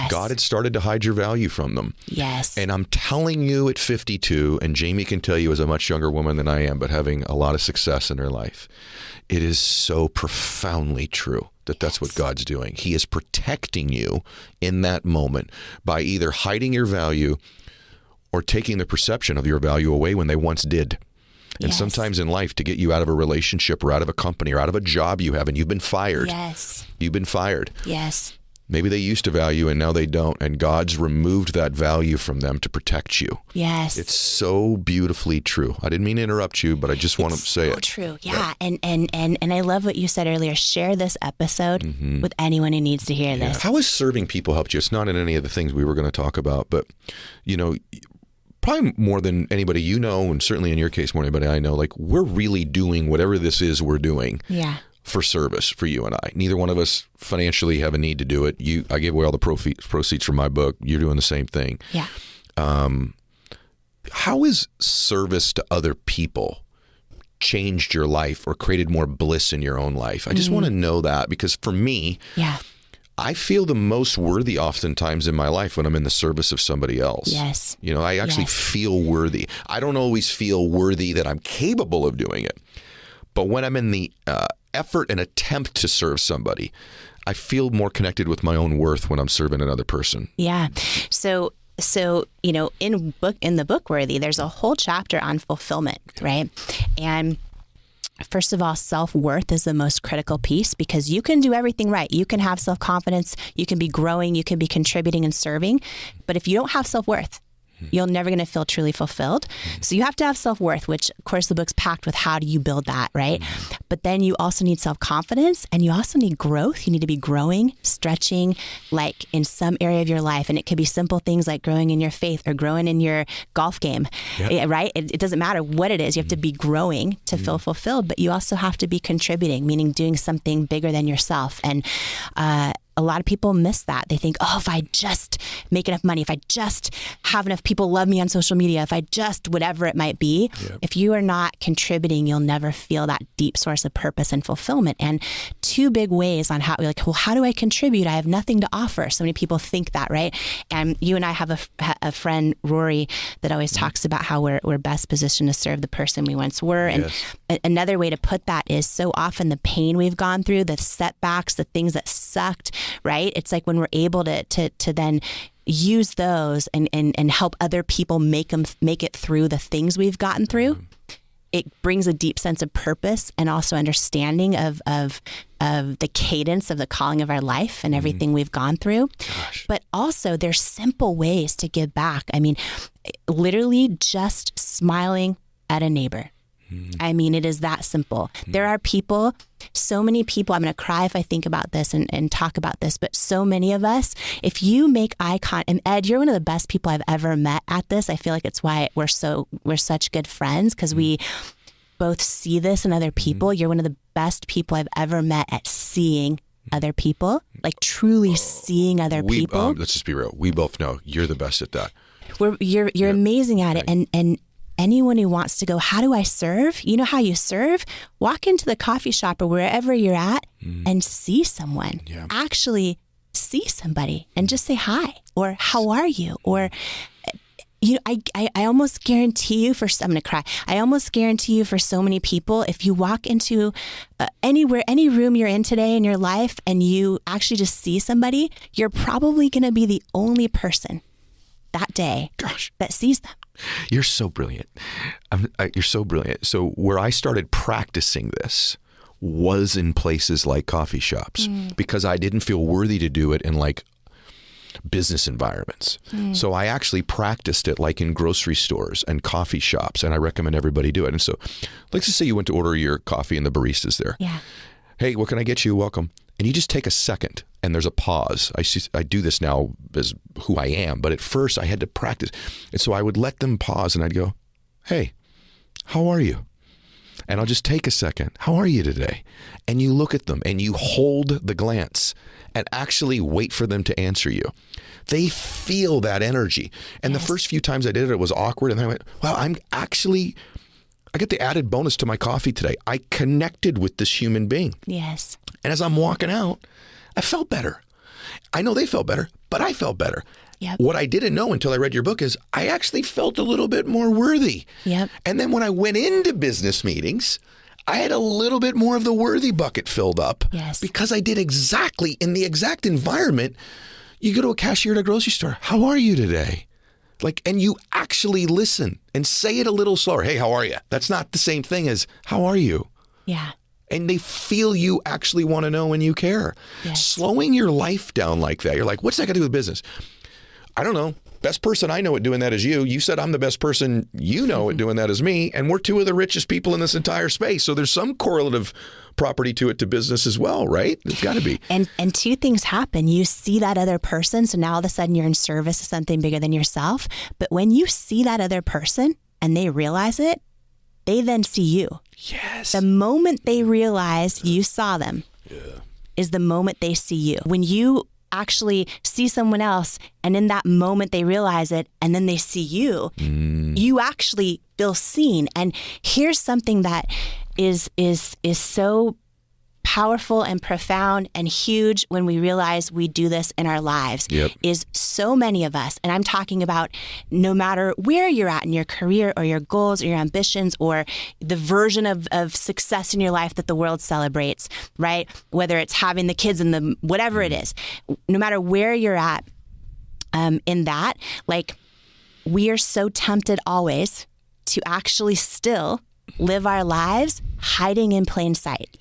God had started to hide your value from them. Yes. And I'm telling you at 52, and Jamie can tell you as a much younger woman than I am, but having a lot of success in her life, it is so profoundly true that that's what God's doing. He is protecting you in that moment by either hiding your value or taking the perception of your value away when they once did. And sometimes in life, to get you out of a relationship or out of a company or out of a job you have and you've been fired. Yes. You've been fired. Yes. Maybe they used to value and now they don't. And God's removed that value from them to protect you. Yes. It's so beautifully true. I didn't mean to interrupt you, but I just want to say it. It's so true. Yeah. And I love what you said earlier. Share this episode with anyone who needs to hear this. How has serving people helped you? It's not in any of the things we were going to talk about, but, probably more than anybody and certainly in your case, more than anybody I know, like we're really doing whatever this is we're doing for service for you and I. Neither one of us financially have a need to do it. I gave away all the proceeds from my book. You're doing the same thing. Yeah. How is service to other people changed your life or created more bliss in your own life? I just want to know that, because for me, I feel the most worthy oftentimes in my life when I'm in the service of somebody else. Yes. I actually feel worthy. I don't always feel worthy that I'm capable of doing it. But when I'm in the effort and attempt to serve somebody, I feel more connected with my own worth when I'm serving another person. Yeah. So in the book Worthy, there's a whole chapter on fulfillment, right? And first of all, self-worth is the most critical piece, because you can do everything right. You can have self-confidence, you can be growing, you can be contributing and serving. But if you don't have self-worth, you're never going to feel truly fulfilled. So you have to have self-worth, which of course the book's packed with how do you build that, right? But then you also need self-confidence, and you also need growth. You need to be growing, stretching, like in some area of your life. And it could be simple things like growing in your faith or growing in your golf game, right? It doesn't matter what it is. You have to be growing to feel fulfilled, but you also have to be contributing, meaning doing something bigger than yourself. And a lot of people miss that. They think, if I just make enough money, if I just have enough people love me on social media, if I just whatever it might be, if you are not contributing, you'll never feel that deep source of purpose and fulfillment. And two big ways on how how do I contribute? I have nothing to offer. So many people think that, right? And you and I have a friend, Rory, that always talks about how we're best positioned to serve the person we once were. And another way to put that is, so often the pain we've gone through, the setbacks, the things that sucked, right? It's like when we're able to then use those and help other people make it through the things we've gotten through. It brings a deep sense of purpose and also understanding of the cadence of the calling of our life and everything we've gone through. Gosh. But also there's simple ways to give back. I mean, literally just smiling at a neighbor, I mean, it is that simple. There are people, so many people, I'm going to cry if I think about this and talk about this, but so many of us, if you make eye contact, and Ed, you're one of the best people I've ever met at this. I feel like it's why we're such good friends, because we both see this in other people. You're one of the best people I've ever met at seeing other people, like truly seeing other people. Let's just be real. We both know you're the best at that. You're amazing at it. And anyone who wants to go, how do I serve? You know how you serve? Walk into the coffee shop or wherever you're at and see someone. Yeah. Actually see somebody and just say hi, or how are you? Or, I almost guarantee you I'm going to cry. I almost guarantee you for so many people, if you walk into any room you're in today in your life and you actually just see somebody, you're probably going to be the only person that day that sees them. You're so brilliant. You're so brilliant. So where I started practicing this was in places like coffee shops because I didn't feel worthy to do it in like business environments. So I actually practiced it like in grocery stores and coffee shops, and I recommend everybody do it. And so let's just say you went to order your coffee and the barista's there. Yeah. Hey, what can I get you? Welcome. And you just take a second and there's a pause. I do this now as who I am, but at first I had to practice. And so I would let them pause and I'd go, hey, how are you? And I'll just take a second. How are you today? And you look at them and you hold the glance and actually wait for them to answer you. They feel that energy. And the first few times I did it was awkward. And then I went, wow, I get the added bonus to my coffee today. I connected with this human being. Yes. And as I'm walking out, I felt better. I know they felt better, but I felt better. Yep. What I didn't know until I read your book is I actually felt a little bit more worthy. Yep. And then when I went into business meetings, I had a little bit more of the worthy bucket filled up. Yes. Because I did exactly in the exact environment. You go to a cashier at a grocery store. How are you today? And you actually listen and say it a little slower. Hey, how are you? That's not the same thing as how are you? Yeah. And they feel you actually want to know and you care. Yes. Slowing your life down like that. You're like, what's that got to do with business? I don't know. Best person I know at doing that is you. You said I'm the best person you know at doing that is me. And we're two of the richest people in this entire space. So there's some correlative property to it to business as well, right? There's got to be. And two things happen. You see that other person. So now all of a sudden you're in service to something bigger than yourself. But when you see that other person and they realize it, they then see you. Yes. The moment they realize you saw them is the moment they see you. When you actually see someone else and in that moment they realize it and then they see you, you actually feel seen. And here's something that is so powerful and profound and huge when we realize we do this in our lives. Is so many of us, and I'm talking about no matter where you're at in your career or your goals or your ambitions or the version of success in your life that the world celebrates, right? Whether it's having the kids and the whatever it is, no matter where you're at in that, like we are so tempted always to actually still live our lives hiding in plain sight.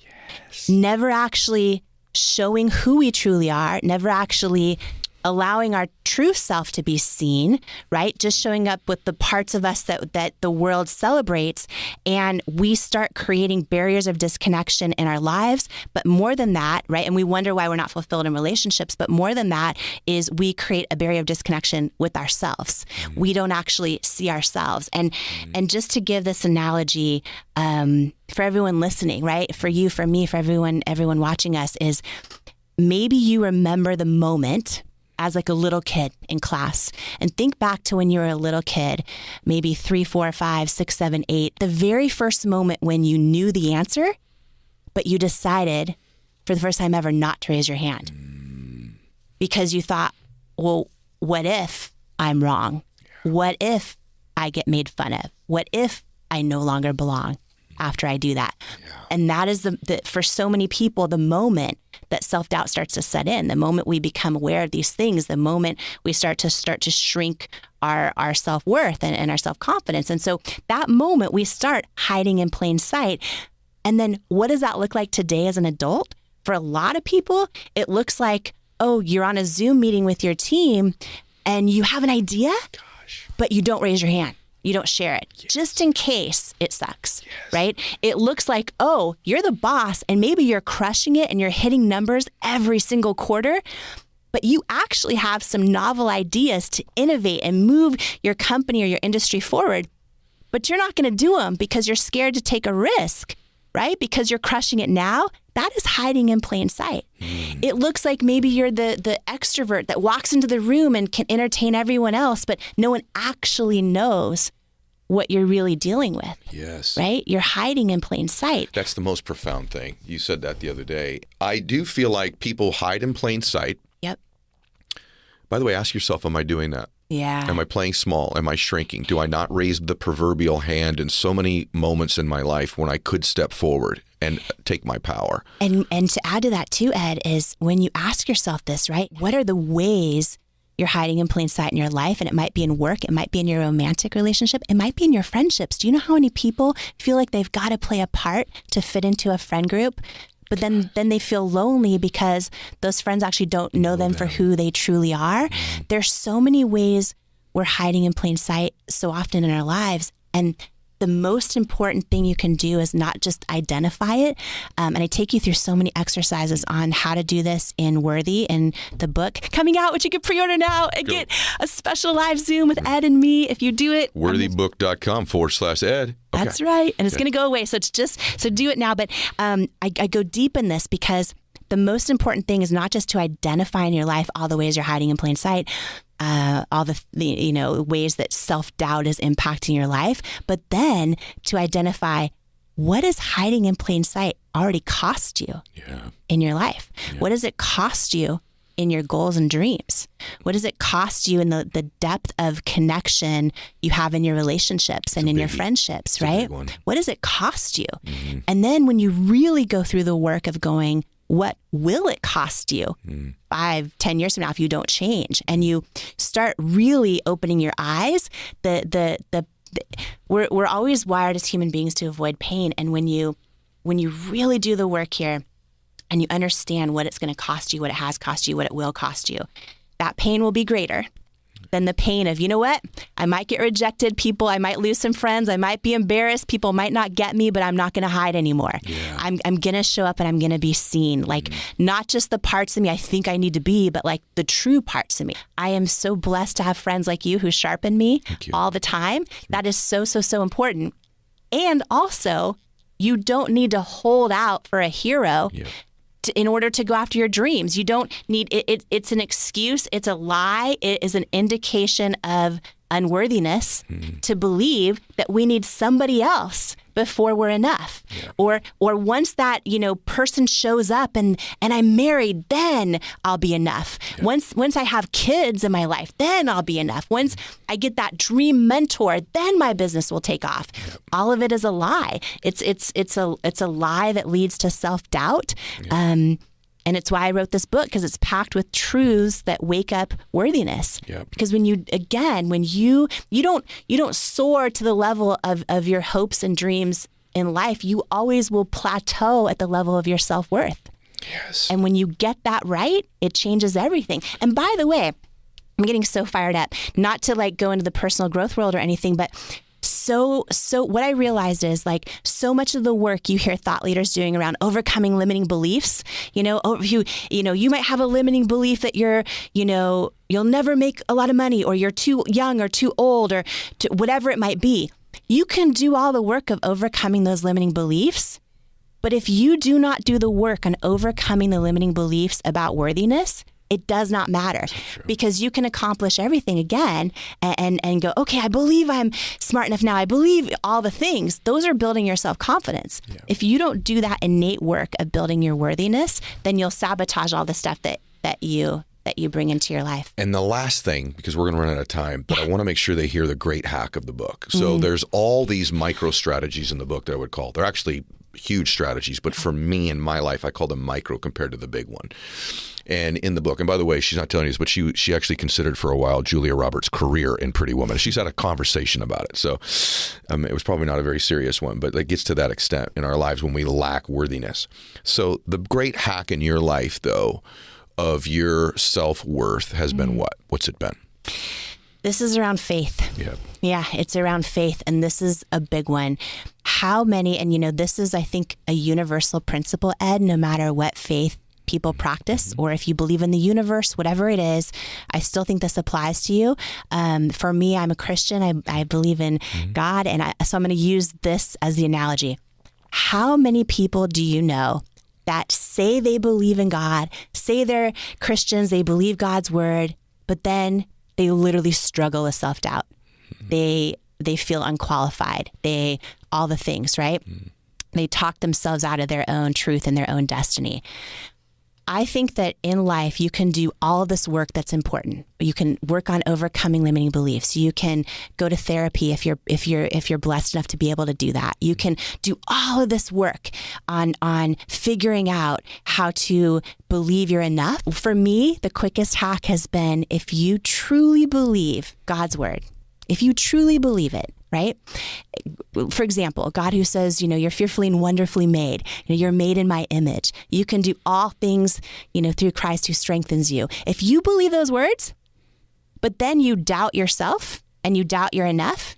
Never actually showing who we truly are, never actually allowing our true self to be seen, right? Just showing up with the parts of us that the world celebrates. And we start creating barriers of disconnection in our lives. But more than that, right? And we wonder why we're not fulfilled in relationships. But more than that is we create a barrier of disconnection with ourselves. We don't actually see ourselves. And just to give this analogy, for everyone listening, right? For you, for me, for everyone watching us, is maybe you remember the moment as like a little kid in class, and think back to when you were a little kid, maybe 3, 4, 5, 6, 7, 8, the very first moment when you knew the answer, but you decided for the first time ever not to raise your hand because you thought, well, what if I'm wrong? What if I get made fun of? What if I no longer belong after I do that? And that is the for so many people, the moment that self-doubt starts to set in, the moment we become aware of these things, the moment we start to shrink our self-worth and our self-confidence. And so that moment we start hiding in plain sight. And then what does that look like today as an adult? For a lot of people, it looks like, oh, you're on a Zoom meeting with your team and you have an idea, but you don't raise your hand. You don't share it just in case it sucks, right? It looks like, oh, you're the boss and maybe you're crushing it and you're hitting numbers every single quarter, but you actually have some novel ideas to innovate and move your company or your industry forward, but you're not going to do them because you're scared to take a risk, right? Because you're crushing it now. That is hiding in plain sight. It looks like maybe you're the extrovert that walks into the room and can entertain everyone else, but no one actually knows what you're really dealing with. Yes. Right? You're hiding in plain sight. That's the most profound thing. You said that the other day. I do feel like people hide in plain sight. Yep. By the way, ask yourself, am I doing that? Yeah. Am I playing small? Am I shrinking? Do I not raise the proverbial hand in so many moments in my life when I could step forward and take my power? And to add to that too, Ed, is when you ask yourself this, right? What are the ways you're hiding in plain sight in your life? And it might be in work. It might be in your romantic relationship. It might be in your friendships. Do you know how many people feel like they've got to play a part to fit into a friend group? But then they feel lonely because those friends actually don't know them for who they truly are. There's so many ways we're hiding in plain sight so often in our lives. And the most important thing you can do is not just identify it. And I take you through so many exercises on how to do this in Worthy, in the book coming out, which you can pre-order now and get a special live Zoom with Ed and me if you do it. Worthybook.com/Ed. Okay. That's right. And it's going to go away. So do it now. But I go deep in this because the most important thing is not just to identify in your life all the ways you're hiding in plain sight, all the ways that self-doubt is impacting your life, but then to identify what is hiding in plain sight already cost you in your life. Yeah. What does it cost you in your goals and dreams? What does it cost you in the depth of connection you have in your relationships and in your friendships, right? What does it cost you? Mm-hmm. And then when you really go through the work of going, what will it cost you 5-10 years from now if you don't change? And you start really opening your eyes. We're always wired as human beings to avoid pain. And when you really do the work here and you understand what it's going to cost you, what it has cost you, what it will cost you, that pain will be greater than the pain of, you know what? I might get rejected, I might lose some friends, I might be embarrassed, people might not get me, but I'm not going to hide anymore. Yeah. I'm going to show up and I'm going to be seen. Like not just the parts of me I think I need to be, but like the true parts of me. I am so blessed to have friends like you who sharpen me all the time. That is so, so, so important. And also, you don't need to hold out for a hero in order to go after your dreams. You don't need it. It's an excuse. It's a lie. It is an indication of unworthiness to believe that we need somebody else before we're enough. Yeah. Or once that, person shows up and I'm married, then I'll be enough. Yeah. Once I have kids in my life, then I'll be enough. Once I get that dream mentor, then my business will take off. Yeah. All of it is a lie. It's a lie that leads to self-doubt. Yeah. And it's why I wrote this book, because it's packed with truths that wake up worthiness. Yep. Because when you don't soar to the level of your hopes and dreams in life, you always will plateau at the level of your self-worth. Yes. And when you get that right, it changes everything. And by the way, I'm getting so fired up, not to go into the personal growth world or anything, but so what I realized is so much of the work you hear thought leaders doing around overcoming limiting beliefs, you might have a limiting belief that you'll never make a lot of money, or you're too young or too old, or whatever it might be. You can do all the work of overcoming those limiting beliefs, but if you do not do the work on overcoming the limiting beliefs about worthiness, it does not matter, because you can accomplish everything again and go, okay, I believe I'm smart enough now. I believe all the things. Those are building your self-confidence. Yeah. If you don't do that innate work of building your worthiness, then you'll sabotage all the stuff that you bring into your life. And the last thing, because we're going to run out of time, but I want to make sure they hear the great hack of the book. So there's all these micro strategies in the book that I would call. They're actually huge strategies, but for me in my life, I call them micro compared to the big one. And in the book, and by the way, she's not telling you this, but she actually considered for a while Julia Roberts' career in Pretty Woman. She's had a conversation about it. So it was probably not a very serious one, but it gets to that extent in our lives when we lack worthiness. So the great hack in your life, though, of your self-worth has been what? What's it been? This is around faith. Yeah. Yeah, it's around faith. And this is a big one. How many, and this is, I think, a universal principle, Ed, no matter what faith people practice, or if you believe in the universe, whatever it is, I still think this applies to you. For me, I'm a Christian. I believe in God. And so I'm going to use this as the analogy. How many people do you know that say they believe in God, say they're Christians, they believe God's word, but then they literally struggle with self-doubt. They feel unqualified. All the things, right? They talk themselves out of their own truth and their own destiny. I think that in life, you can do all of this work that's important. You can work on overcoming limiting beliefs. You can go to therapy if you're blessed enough to be able to do that. You can do all of this work on figuring out how to believe you're enough. For me, the quickest hack has been if you truly believe God's word, if you truly believe it, right? For example, God who says, you're fearfully and wonderfully made. You're made in my image. You can do all things, through Christ who strengthens you. If you believe those words, but then you doubt yourself and you doubt you're enough,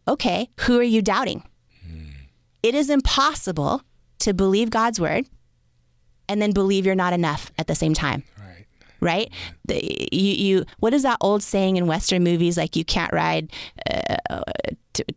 okay, who are you doubting? It is impossible to believe God's word and then believe you're not enough at the same time. Right? What is that old saying in Western movies? Like you can't ride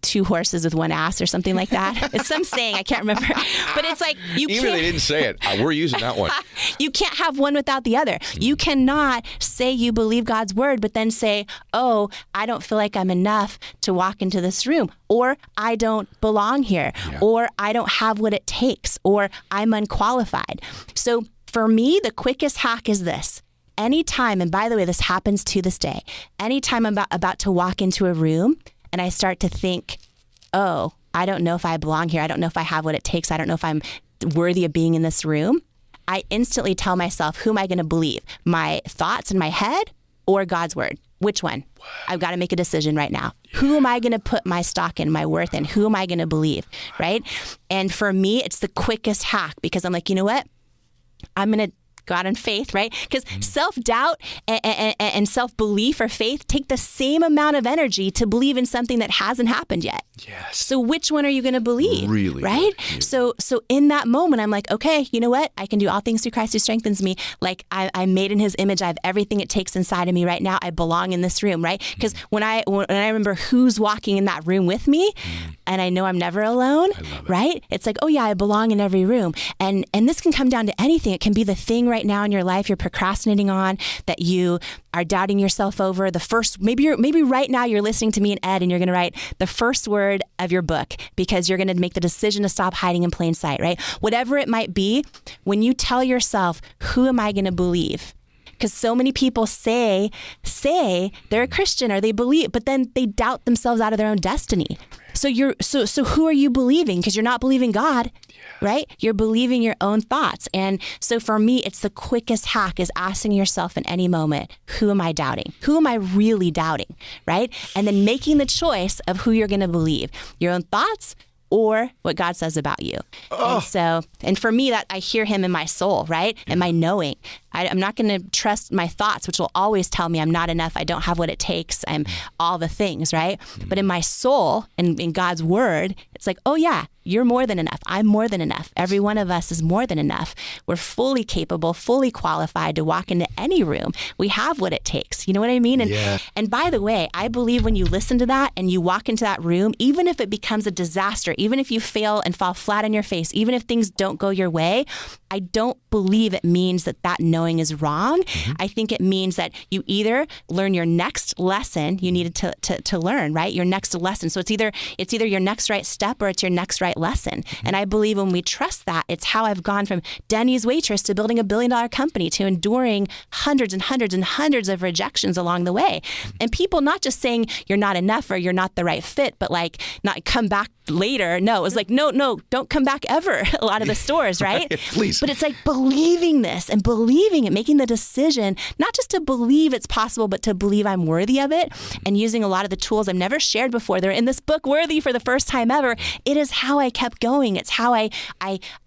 two horses with one ass or something like that. It's some saying, I can't remember. But it's like Even if they didn't say it, we're using that one. You can't have one without the other. You cannot say you believe God's word, but then say, oh, I don't feel like I'm enough to walk into this room, or I don't belong here, or I don't have what it takes, or I'm unqualified. So for me, the quickest hack is this. Anytime, and by the way, this happens to this day, anytime I'm about to walk into a room and I start to think, oh, I don't know if I belong here. I don't know if I have what it takes. I don't know if I'm worthy of being in this room. I instantly tell myself, who am I going to believe? My thoughts in my head or God's word? Which one? Wow. I've got to make a decision right now. Yeah. Who am I going to put my stock in, my worth in? Who am I going to believe, right? And for me, it's the quickest hack because I'm like, you know what? I'm going to God and faith, right? Because self-doubt and self-belief or faith take the same amount of energy to believe in something that hasn't happened yet. Yes. So which one are you going to believe? Really? Right? Yeah. So in that moment, I'm like, okay, you know what? I can do all things through Christ who strengthens me. Like I'm made in his image. I have everything it takes inside of me right now. I belong in this room, right? Because when I remember who's walking in that room with me, and I know I'm never alone, right? It's like, oh yeah, I belong in every room. And this can come down to anything. It can be the thing right now in your life you're procrastinating on, that you are doubting yourself over. The first, maybe right now you're listening to me and Ed, and you're going to write the first word of your book because you're going to make the decision to stop hiding in plain sight, right? Whatever it might be, when you tell yourself, who am I going to believe? Because so many people say they're a Christian or they believe, but then they doubt themselves out of their own destiny. So who are you believing? Because you're not believing God, right? You're believing your own thoughts. And so for me, it's the quickest hack is asking yourself in any moment, who am I doubting? Who am I really doubting, right? And then making the choice of who you're going to believe, your own thoughts or what God says about you. And for me, that I hear him in my soul, right? And my knowing. I'm not going to trust my thoughts, which will always tell me I'm not enough. I don't have what it takes. I'm all the things, right? But in my soul and in God's word, it's like, oh yeah, you're more than enough. I'm more than enough. Every one of us is more than enough. We're fully capable, fully qualified to walk into any room. We have what it takes. You know what I mean? And by the way, I believe when you listen to that and you walk into that room, even if it becomes a disaster, even if you fail and fall flat on your face, even if things don't go your way, I don't believe it means that knowing is wrong. I think it means that you either learn your next lesson you needed to learn, right? Your next lesson. So it's either your next right step or it's your next right lesson. And I believe when we trust that, it's how I've gone from Denny's waitress to building $1 billion company to enduring hundreds and hundreds and hundreds of rejections along the way. And people not just saying you're not enough or you're not the right fit, but like not come back later. No, it was like, no, don't come back ever. A lot of the stores, right? Please. But it's like believing this and believing it, making the decision, not just to believe it's possible, but to believe I'm worthy of it, and using a lot of the tools I've never shared before. They're in this book, Worthy, for the first time ever. It is how I kept going. It's how I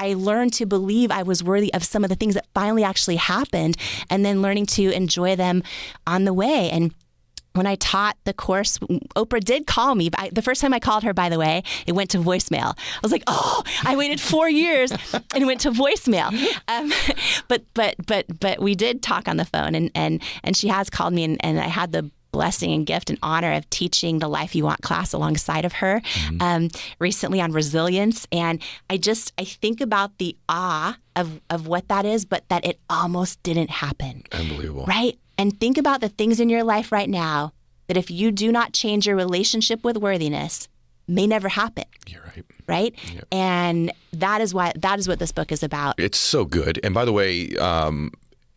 learned to believe I was worthy of some of the things that finally actually happened, and then learning to enjoy them on the way. And when I taught the course, Oprah did call me. The first time I called her, by the way, it went to voicemail. I was like, oh, I waited 4 years and it went to voicemail. But we did talk on the phone, and she has called me, and I had the blessing and gift and honor of teaching the Life You Want class alongside of her recently on resilience. And I think about the awe of what that is, but that it almost didn't happen. Unbelievable. Right? And think about the things in your life right now that if you do not change your relationship with worthiness, may never happen. You're right. Right? Yep. And that is what this book is about. It's so good. And by the way,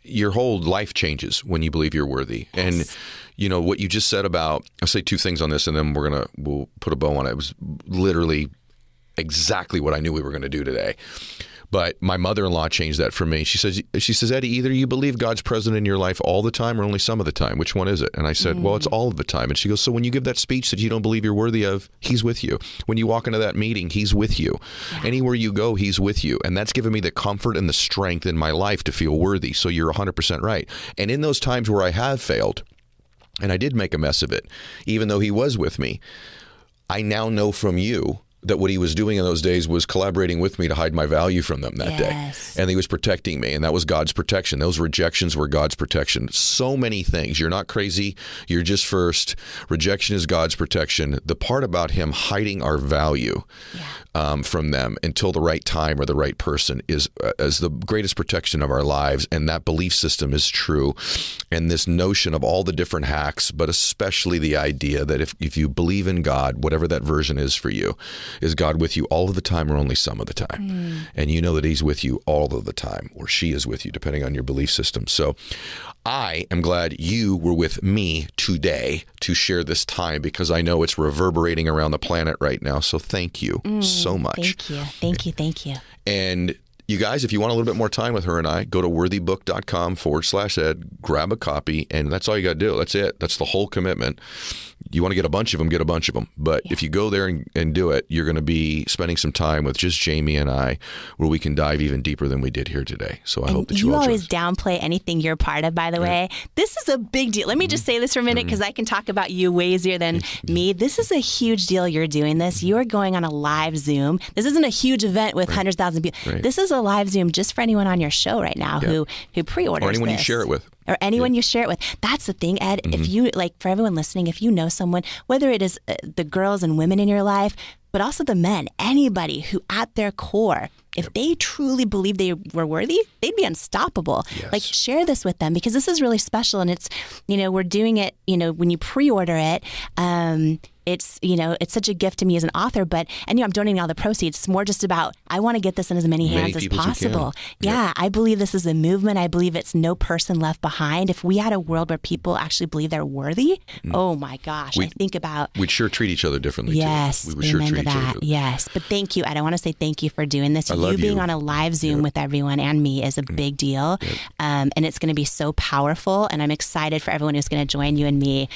your whole life changes when you believe you're worthy. Yes. And you know what you just said about, I'll say two things on this, and then we'll put a bow on it. It was literally exactly what I knew we were going to do today. But my mother-in-law changed that for me. She says, Eddie, either you believe God's present in your life all the time or only some of the time. Which one is it? And I said, well, it's all of the time. And she goes, so when you give that speech that you don't believe you're worthy of, he's with you. When you walk into that meeting, he's with you. Yeah. Anywhere you go, he's with you. And that's given me the comfort and the strength in my life to feel worthy. So you're 100% right. And in those times where I have failed, and I did make a mess of it, even though he was with me, I now know from you that what he was doing in those days was collaborating with me to hide my value from them that day. And he was protecting me, and that was God's protection. Those rejections were God's protection. So many things. You're not crazy. You're just first. Rejection is God's protection. The part about him hiding our value from them until the right time or the right person is the greatest protection of our lives. And that belief system is true. And this notion of all the different hacks, but especially the idea that if you believe in God, whatever that version is for you, is God with you all of the time or only some of the time? And you know that he's with you all of the time, or she is with you, depending on your belief system. So I am glad you were with me today to share this time, because I know it's reverberating around the planet right now. So thank you so much. Thank you. And you guys, if you want a little bit more time with her and I, go to worthybook.com/Ed, grab a copy, and that's all you got to do. That's it. That's the whole commitment. You want to get a bunch of them, get a bunch of them. But if you go there and do it, you're going to be spending some time with just Jamie and I, where we can dive even deeper than we did here today. So I hope that you all always downplay anything you're part of, by the way. This is a big deal. Let me just say this for a minute, because I can talk about you way easier than me. This is a huge deal. You're doing this. You are going on a live Zoom. This isn't a huge event with hundreds of thousands of people. This is a live Zoom just for anyone on your show right now who pre-orders, or anyone this. You share it with. Or anyone you share it with. That's the thing, Ed. If you, for everyone listening, if you know someone, whether it is the girls and women in your life, but also the men, anybody who at their core, if they truly believe they were worthy, they'd be unstoppable. Yes. Share this with them, because this is really special. And it's, we're doing it, when you pre-order it, it's such a gift to me as an author, and I'm donating all the proceeds. It's more just about, I want to get this in as many hands as possible. I believe this is a movement. I believe it's no person left behind. If we had a world where people actually believe they're worthy, oh my gosh, we'd sure treat each other differently. Yes, too. We would sure treat each other. Yes, but thank you, Ed. I want to say thank you for doing this. You being on a live Zoom with everyone and me is a big deal, and it's going to be so powerful. And I'm excited for everyone who's going to join you and me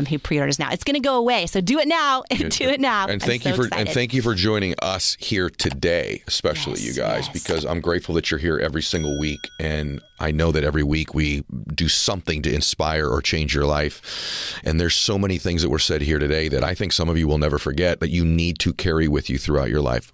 who pre-orders now. It's going to go away, so do it now. Do it now. And thank you for joining us here today, especially you guys, because I'm grateful that you're here every single week, and I know that every week we do something to inspire or change your life. And there's so many things that were said here today that I think some of you will never forget, that you need to carry with you throughout your life.